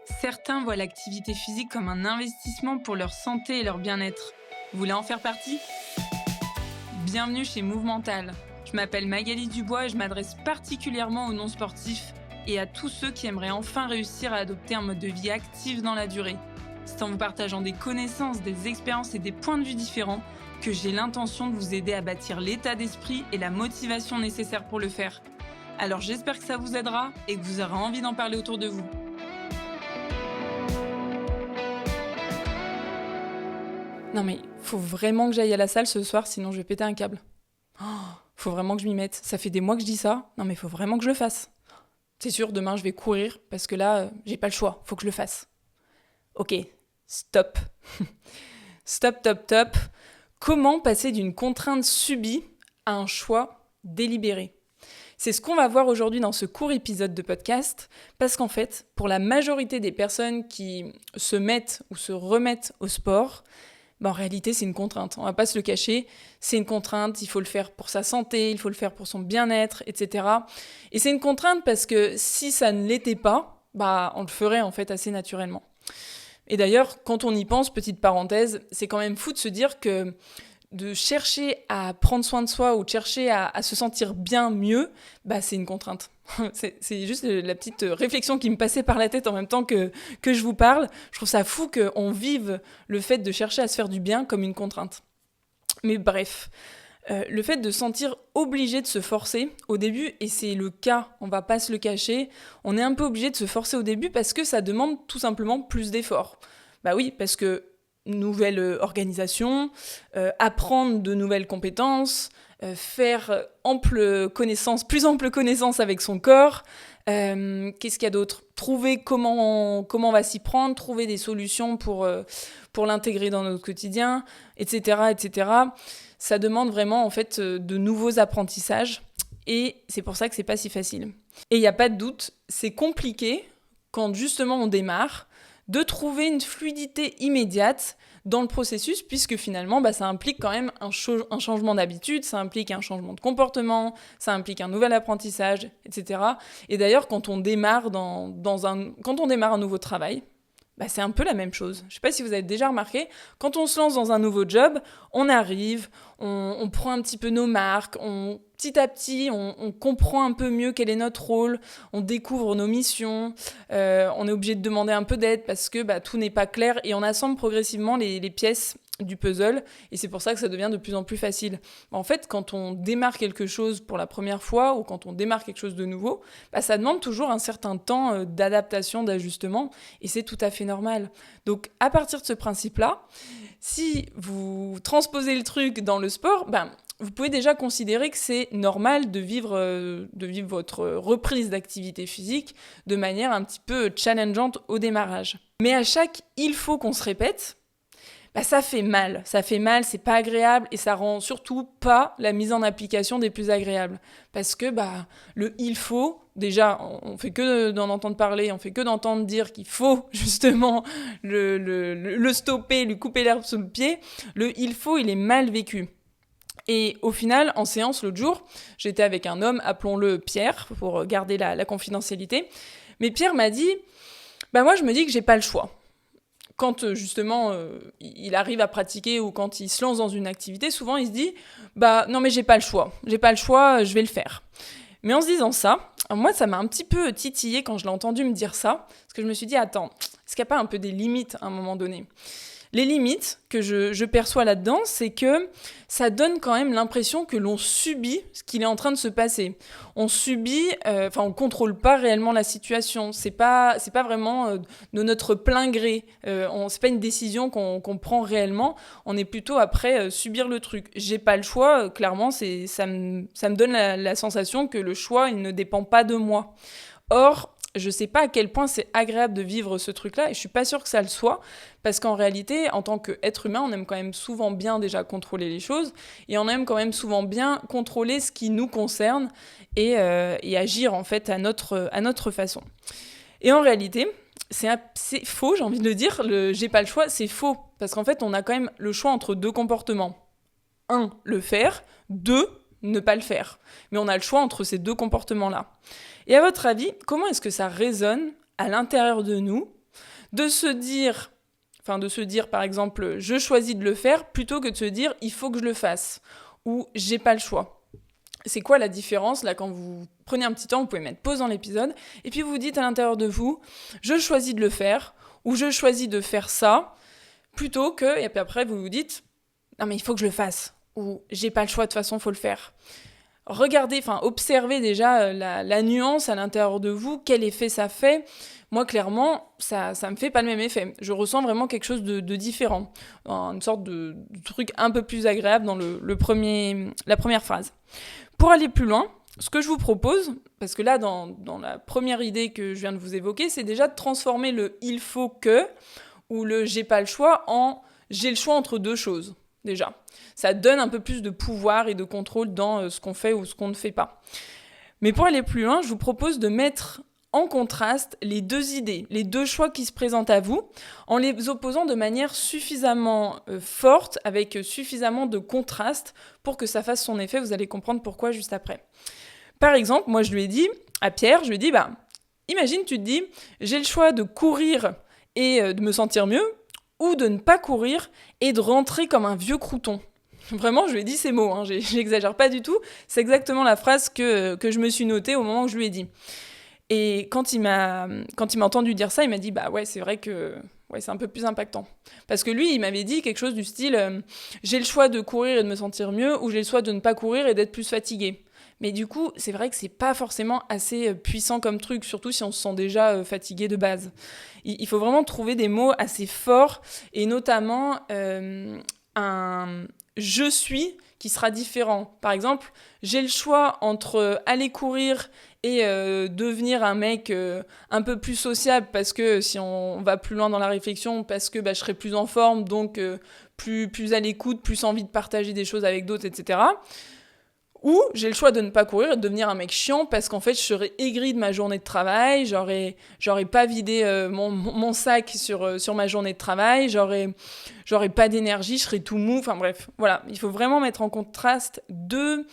Certains voient l'activité physique comme un investissement pour leur santé et leur bien-être. Vous voulez en faire partie ? Bienvenue chez Movemental. Je m'appelle Magali Dubois et je m'adresse particulièrement aux non-sportifs et à tous ceux qui aimeraient enfin réussir à adopter un mode de vie actif dans la durée. C'est en vous partageant des connaissances, des expériences et des points de vue différents que j'ai l'intention de vous aider à bâtir l'état d'esprit et la motivation nécessaires pour le faire. Alors j'espère que ça vous aidera et que vous aurez envie d'en parler autour de vous. Non mais, faut vraiment que j'aille à la salle ce soir, sinon je vais péter un câble. Faut vraiment que je m'y mette. Ça fait des mois que je dis ça. Non mais faut vraiment que je le fasse. C'est sûr, demain je vais courir, parce que là, j'ai pas le choix. Faut que je le fasse. Ok, stop. Stop. Comment passer d'une contrainte subie à un choix délibéré ? C'est ce qu'on va voir aujourd'hui dans ce court épisode de podcast, parce qu'en fait, pour la majorité des personnes qui se mettent ou se remettent au sport, en réalité, c'est une contrainte. On va pas se le cacher, c'est une contrainte, il faut le faire pour sa santé, il faut le faire pour son bien-être, etc. Et c'est une contrainte parce que si ça ne l'était pas, on le ferait en fait assez naturellement. Et d'ailleurs, quand on y pense, petite parenthèse, c'est quand même fou de se dire que de chercher à prendre soin de soi ou de chercher à se sentir bien mieux, c'est une contrainte. C'est juste la petite réflexion qui me passait par la tête en même temps que je vous parle. Je trouve ça fou qu'on vive le fait de chercher à se faire du bien comme une contrainte. Mais bref, le fait de se sentir obligé de se forcer au début, et c'est le cas, on va pas se le cacher, on est un peu obligé de se forcer au début parce que ça demande tout simplement plus d'efforts. Oui, parce que nouvelle organisation, apprendre de nouvelles compétences, faire plus ample connaissance avec son corps. Qu'est-ce qu'il y a d'autre ? Trouver comment on va s'y prendre, trouver des solutions pour l'intégrer dans notre quotidien, etc. Ça demande vraiment en fait de nouveaux apprentissages et c'est pour ça que c'est pas si facile. Et il n'y a pas de doute, c'est compliqué quand justement on démarre de trouver une fluidité immédiate dans le processus, puisque finalement, ça implique quand même un changement d'habitude, ça implique un changement de comportement, ça implique un nouvel apprentissage, etc. Et d'ailleurs, quand on démarre un nouveau travail, c'est un peu la même chose. Je ne sais pas si vous avez déjà remarqué, quand on se lance dans un nouveau job, on arrive, on prend un petit peu nos marques, petit à petit, on comprend un peu mieux quel est notre rôle, on découvre nos missions, on est obligé de demander un peu d'aide parce que tout n'est pas clair et on assemble progressivement les pièces du puzzle et c'est pour ça que ça devient de plus en plus facile. En fait, quand on démarre quelque chose pour la première fois ou quand on démarre quelque chose de nouveau, ça demande toujours un certain temps d'adaptation, d'ajustement et c'est tout à fait normal. Donc à partir de ce principe-là, si vous transposez le truc dans le sport, vous pouvez déjà considérer que c'est normal de vivre votre reprise d'activité physique de manière un petit peu challengeante au démarrage. Mais à chaque « il faut » qu'on se répète, ça fait mal, c'est pas agréable et ça rend surtout pas la mise en application des plus agréables. Parce que le « il faut », déjà, on fait que d'en entendre parler, on fait que d'entendre dire qu'il faut justement le stopper, lui couper l'herbe sous le pied. Le « il faut », il est mal vécu. Et au final, en séance l'autre jour, j'étais avec un homme, appelons-le Pierre, pour garder la confidentialité. Mais Pierre m'a dit, moi je me dis que j'ai pas le choix. Quand justement il arrive à pratiquer ou quand il se lance dans une activité, souvent il se dit, non mais j'ai pas le choix, je vais le faire. Mais en se disant ça, moi ça m'a un petit peu titillé quand je l'ai entendu me dire ça, parce que je me suis dit, attends, est-ce qu'il n'y a pas un peu des limites à un moment donné ? Les limites que je perçois là-dedans, c'est que ça donne quand même l'impression que l'on subit ce qu'il est en train de se passer. On subit, on contrôle pas réellement la situation. C'est pas vraiment de notre plein gré. C'est pas une décision qu'on prend réellement. On est plutôt après subir le truc. J'ai pas le choix. Clairement, ça me donne la sensation que le choix, il ne dépend pas de moi. Or, je sais pas à quel point c'est agréable de vivre ce truc-là et je suis pas sûre que ça le soit parce qu'en réalité, en tant qu'être humain, on aime quand même souvent bien déjà contrôler les choses et on aime quand même souvent bien contrôler ce qui nous concerne et agir en fait à notre façon. Et en réalité, c'est faux, j'ai envie de le dire, j'ai pas le choix, c'est faux parce qu'en fait, on a quand même le choix entre deux comportements. 1, le faire, 2, ne pas le faire. Mais on a le choix entre ces deux comportements-là. Et à votre avis, comment est-ce que ça résonne à l'intérieur de nous de se dire par exemple, je choisis de le faire, plutôt que de se dire, il faut que je le fasse, ou j'ai pas le choix. C'est quoi la différence? Là, quand vous prenez un petit temps, vous pouvez mettre pause dans l'épisode, et puis vous vous dites à l'intérieur de vous, je choisis de le faire, ou je choisis de faire ça, plutôt que, et puis après vous vous dites, non mais il faut que je le fasse, ou j'ai pas le choix, de toute façon, il faut le faire. Regardez, observez déjà la nuance à l'intérieur de vous, quel effet ça fait. Moi, clairement, ça me fait pas le même effet. Je ressens vraiment quelque chose de différent. Une sorte de truc un peu plus agréable dans la première phrase. Pour aller plus loin, ce que je vous propose, parce que là, dans la première idée que je viens de vous évoquer, c'est déjà de transformer le « il faut que » ou le « j'ai pas le choix » en « j'ai le choix entre deux choses ». Déjà, ça donne un peu plus de pouvoir et de contrôle dans ce qu'on fait ou ce qu'on ne fait pas. Mais pour aller plus loin, je vous propose de mettre en contraste les deux idées, les deux choix qui se présentent à vous, en les opposant de manière suffisamment forte, avec suffisamment de contraste pour que ça fasse son effet. Vous allez comprendre pourquoi juste après. Par exemple, moi je lui ai dit à Pierre, imagine tu te dis, j'ai le choix de courir et de me sentir mieux, ou de ne pas courir et de rentrer comme un vieux crouton. Vraiment, je lui ai dit ces mots, j'exagère pas du tout, c'est exactement la phrase que je me suis notée au moment où je lui ai dit. Et quand il m'a entendu dire ça, il m'a dit, c'est vrai que c'est un peu plus impactant. Parce que lui, il m'avait dit quelque chose du style, j'ai le choix de courir et de me sentir mieux, ou j'ai le choix de ne pas courir et d'être plus fatigué. Mais du coup, c'est vrai que c'est pas forcément assez puissant comme truc, surtout si on se sent déjà fatigué de base. Il faut vraiment trouver des mots assez forts, et notamment un « je suis » qui sera différent. Par exemple, j'ai le choix entre aller courir et devenir un mec un peu plus sociable, parce que si on va plus loin dans la réflexion, parce que je serai plus en forme, donc plus à l'écoute, plus envie de partager des choses avec d'autres, etc. Ou j'ai le choix de ne pas courir et de devenir un mec chiant, parce qu'en fait je serais aigri de ma journée de travail, j'aurais pas vidé mon sac sur ma journée de travail, j'aurais pas d'énergie, je serais tout mou, enfin bref, voilà. Il faut vraiment mettre en contraste deux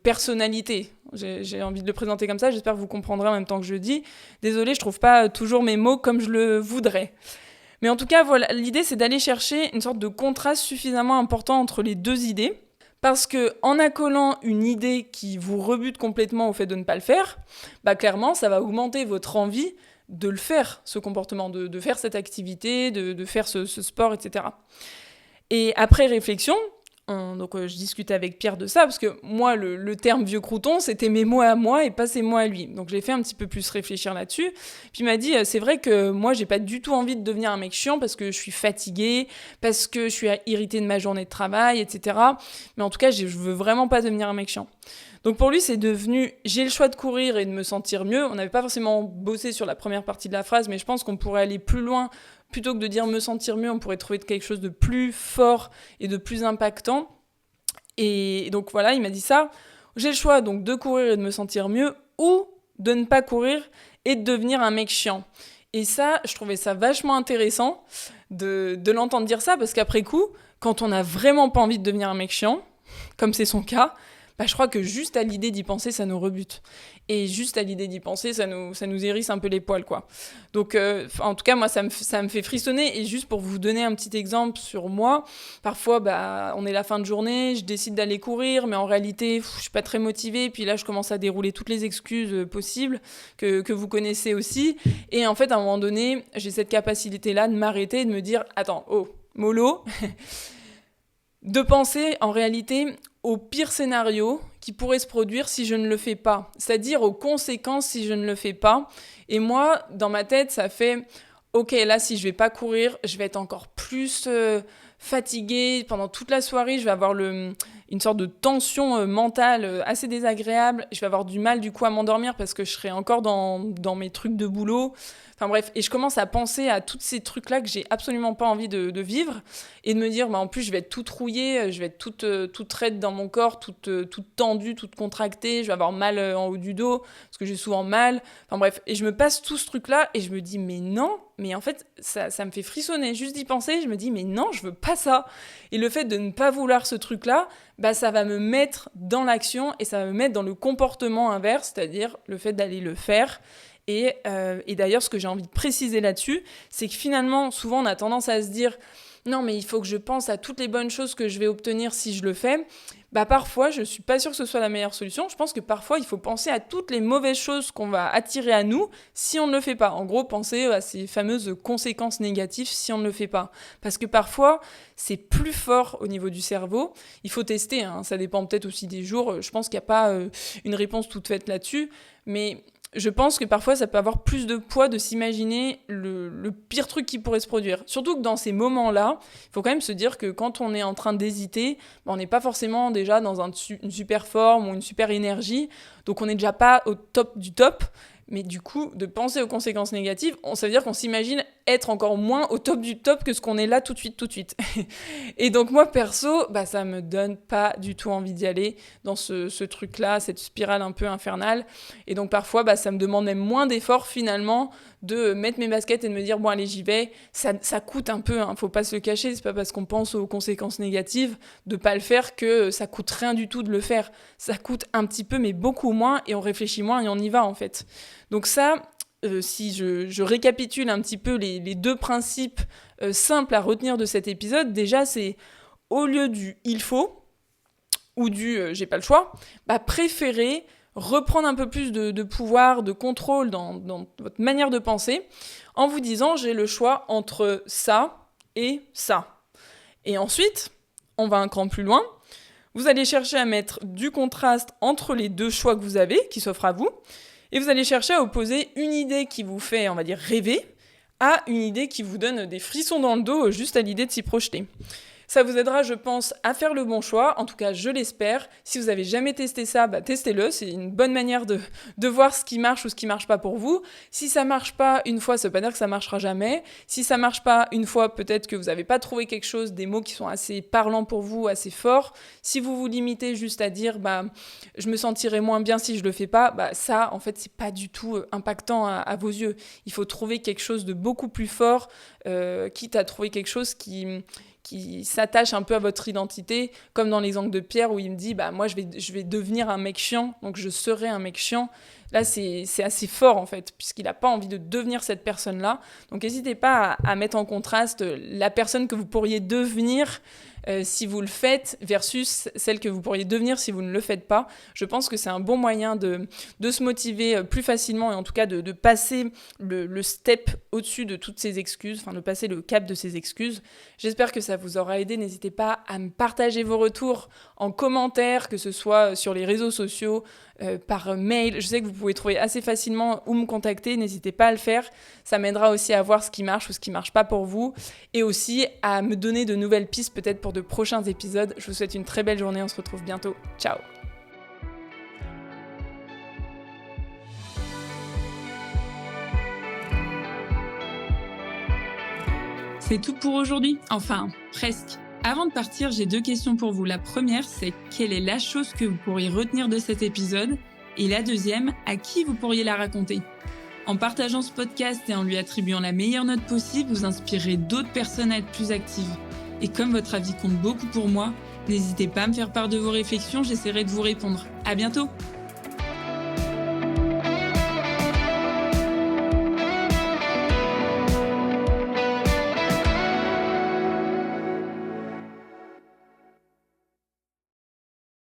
personnalités. J'ai envie de le présenter comme ça, j'espère que vous comprendrez en même temps que je dis. Désolée, je trouve pas toujours mes mots comme je le voudrais. Mais en tout cas, voilà, l'idée c'est d'aller chercher une sorte de contraste suffisamment important entre les deux idées, parce que en accolant une idée qui vous rebute complètement au fait de ne pas le faire, clairement ça va augmenter votre envie de le faire, ce comportement, de faire cette activité, de faire ce sport, etc. Et après réflexion, je discutais avec Pierre de ça, parce que moi, le terme vieux crouton, c'était mes mots à moi et pas ses mots à lui. Donc j'ai fait un petit peu plus réfléchir là-dessus. Puis il m'a dit, c'est vrai que moi, j'ai pas du tout envie de devenir un mec chiant, parce que je suis fatiguée, parce que je suis irritée de ma journée de travail, etc. Mais en tout cas, je veux vraiment pas devenir un mec chiant. Donc pour lui, c'est devenu « j'ai le choix de courir et de me sentir mieux ». On n'avait pas forcément bossé sur la première partie de la phrase, mais je pense qu'on pourrait aller plus loin. Plutôt que de dire « me sentir mieux », on pourrait trouver quelque chose de plus fort et de plus impactant. Et donc voilà, il m'a dit ça. J'ai le choix donc de courir et de me sentir mieux, ou de ne pas courir et de devenir un mec chiant. Et ça, je trouvais ça vachement intéressant de l'entendre dire ça, parce qu'après coup, quand on n'a vraiment pas envie de devenir un mec chiant, comme c'est son cas, je crois que juste à l'idée d'y penser, ça nous rebute. Et juste à l'idée d'y penser, ça nous hérisse un peu les poils, quoi. Donc, en tout cas, moi, ça me fait frissonner. Et juste pour vous donner un petit exemple sur moi, parfois, on est la fin de journée, je décide d'aller courir, mais en réalité, je suis pas très motivée. Puis là, je commence à dérouler toutes les excuses possibles que vous connaissez aussi. Et en fait, à un moment donné, j'ai cette capacité-là de m'arrêter et de me dire, attends, oh, mollo, de penser en réalité au pire scénario qui pourrait se produire si je ne le fais pas, c'est-à-dire aux conséquences si je ne le fais pas. Et moi, dans ma tête, ça fait « Ok, là, si je vais pas courir, je vais être encore plus fatiguée pendant toute la soirée, je vais avoir une sorte de tension mentale assez désagréable, je vais avoir du mal du coup à m'endormir parce que je serai encore dans mes trucs de boulot. » Enfin bref, et je commence à penser à tous ces trucs-là que j'ai absolument pas envie de vivre, et de me dire, en plus, je vais être toute rouillée, je vais être toute raide dans mon corps, toute tendue, toute contractée, je vais avoir mal en haut du dos, parce que j'ai souvent mal. Enfin bref, et je me passe tout ce truc-là, et je me dis, mais non, mais en fait, ça me fait frissonner. Juste d'y penser, je me dis, mais non, je veux pas ça. Et le fait de ne pas vouloir ce truc-là, ça va me mettre dans l'action, et ça va me mettre dans le comportement inverse, c'est-à-dire le fait d'aller le faire. Et d'ailleurs, ce que j'ai envie de préciser là-dessus, c'est que finalement, souvent, on a tendance à se dire « Non, mais il faut que je pense à toutes les bonnes choses que je vais obtenir si je le fais. » Parfois, je ne suis pas sûre que ce soit la meilleure solution. Je pense que parfois, il faut penser à toutes les mauvaises choses qu'on va attirer à nous si on ne le fait pas. En gros, penser à ces fameuses conséquences négatives si on ne le fait pas. Parce que parfois, c'est plus fort au niveau du cerveau. Il faut tester, hein. Ça dépend peut-être aussi des jours. Je pense qu'il n'y a pas une réponse toute faite là-dessus. Mais je pense que parfois, ça peut avoir plus de poids de s'imaginer le pire truc qui pourrait se produire. Surtout que dans ces moments-là, il faut quand même se dire que quand on est en train d'hésiter, on n'est pas forcément déjà dans une super forme ou une super énergie. Donc, on n'est déjà pas au top du top. Mais du coup, de penser aux conséquences négatives, ça veut dire qu'on s'imagine être encore moins au top du top que ce qu'on est là tout de suite. Et donc moi, perso, ça me donne pas du tout envie d'y aller dans ce truc-là, cette spirale un peu infernale. Et donc parfois, ça me demande même moins d'efforts finalement de mettre mes baskets et de me dire, bon allez, j'y vais. Ça coûte un peu, hein, faut pas se le cacher, c'est pas parce qu'on pense aux conséquences négatives de pas le faire que ça coûte rien du tout de le faire. Ça coûte un petit peu, mais beaucoup moins, et on réfléchit moins et on y va en fait. Donc ça, si je récapitule un petit peu les deux principes simples à retenir de cet épisode, déjà c'est au lieu du « il faut » ou du « j'ai pas le choix », préférez reprendre un peu plus de pouvoir, de contrôle dans votre manière de penser en vous disant « j'ai le choix entre ça et ça ». Et ensuite, on va un cran plus loin, vous allez chercher à mettre du contraste entre les deux choix que vous avez, qui s'offrent à vous, et vous allez chercher à opposer une idée qui vous fait, on va dire, rêver, à une idée qui vous donne des frissons dans le dos juste à l'idée de s'y projeter. Ça vous aidera, je pense, à faire le bon choix. En tout cas, je l'espère. Si vous n'avez jamais testé ça, testez-le. C'est une bonne manière de voir ce qui marche ou ce qui ne marche pas pour vous. Si ça ne marche pas une fois, ça ne veut pas dire que ça ne marchera jamais. Si ça ne marche pas une fois, peut-être que vous n'avez pas trouvé quelque chose, des mots qui sont assez parlants pour vous, assez forts. Si vous vous limitez juste à dire je me sentirai moins bien si je ne le fais pas, ça, en fait, ce n'est pas du tout impactant à vos yeux. Il faut trouver quelque chose de beaucoup plus fort, quitte à trouver quelque chose qui s'attache un peu à votre identité, comme dans l'exemple de Pierre où il me dit moi je vais devenir un mec chiant, donc je serai un mec chiant. Là c'est assez fort en fait, puisqu'il n'a pas envie de devenir cette personne-là. Donc n'hésitez pas à mettre en contraste la personne que vous pourriez devenir si vous le faites versus celle que vous pourriez devenir si vous ne le faites pas. Je pense que c'est un bon moyen de se motiver plus facilement et en tout cas de passer le step au-dessus de toutes ces excuses, de passer le cap de ces excuses. J'espère que ça vous aura aidé. N'hésitez pas à me partager vos retours en commentaire, que ce soit sur les réseaux sociaux, par mail. Je sais que vous pouvez trouver assez facilement où me contacter. N'hésitez pas à le faire. Ça m'aidera aussi à voir ce qui marche ou ce qui marche pas pour vous et aussi à me donner de nouvelles pistes peut-être pour de prochains épisodes. Je vous souhaite une très belle journée. On se retrouve bientôt. Ciao. C'est tout pour aujourd'hui. Enfin, presque. Avant de partir, j'ai 2 questions pour vous. La première, c'est quelle est la chose que vous pourriez retenir de cet épisode ? Et la deuxième, à qui vous pourriez la raconter ? En partageant ce podcast et en lui attribuant la meilleure note possible, vous inspirerez d'autres personnes à être plus actives. Et comme votre avis compte beaucoup pour moi, n'hésitez pas à me faire part de vos réflexions, j'essaierai de vous répondre. À bientôt !